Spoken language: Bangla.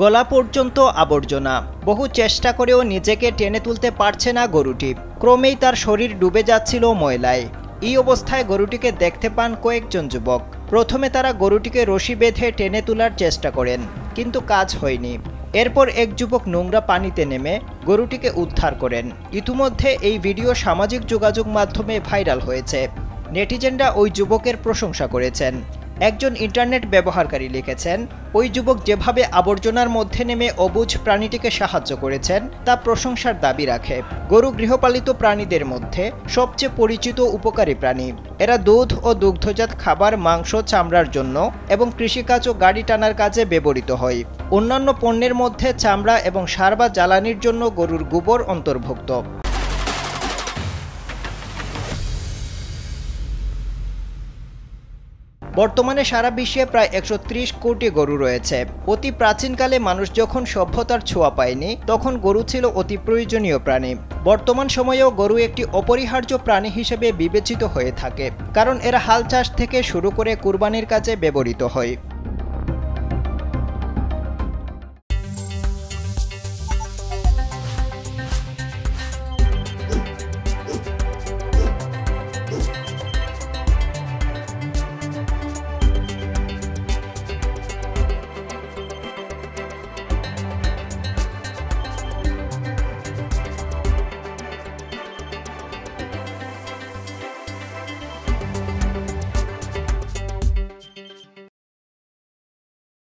গলা পর্যন্ত আবর্জনা। বহু চেষ্টা করেও নিজেকে টেনে তুলতে পারছে না গরুটি। ক্রমেই তার শরীর ডুবে যাচ্ছিল ময়লায়। এই অবস্থায় গরুটিকে দেখতে পান কয়েকজন যুবক। প্রথমে তারা গরুটিকে রশি বেঁধে টেনে তোলার চেষ্টা করেন, কিন্তু কাজ হয়নি। এরপর এক যুবক নোংরা পানিতে নেমে গরুটিকে উদ্ধার করেন। ইতিমধ্যে এই ভিডিও সামাজিক যোগাযোগ মাধ্যমে ভাইরাল হয়েছে। নেটিজেনরা ওই যুবকের প্রশংসা করেছেন। একজন ইন্টারনেট ব্যবহারকারী লিখেছেন, ওই যুবক যেভাবে আবর্জনার মধ্যে নেমে অবুঝ প্রাণীটিকে সাহায্য করেছেন তা প্রশংসার দাবি রাখে। গরু গৃহপালিত প্রাণীদের মধ্যে সবচেয়ে পরিচিত উপকারী প্রাণী। এরা দুধ ও দুগ্ধজাত খাবার, মাংস, চামড়ার জন্য এবং কৃষিকাজ ও গাড়ি টানার কাজে ব্যবহৃত হয়। অন্যান্য পণ্যের মধ্যে চামড়া এবং সার বা জ্বালানির জন্য গরুর গোবর অন্তর্ভুক্ত। বর্তমানে সারা বিশ্বে প্রায় 130 কোটি গরু রয়েছে। অতি প্রাচীনকালে মানুষ যখন সভ্যতার ছোঁয়া পায়নি, তখন গরু ছিল অতি প্রয়োজনীয় প্রাণী। বর্তমান সময়েও গরু একটি অপরিহার্য প্রাণী হিসেবে বিবেচিত হয়ে থাকে, কারণ এরা হাল চাষ থেকে শুরু করে কুরবানির কাজে ব্যবহৃত হয়।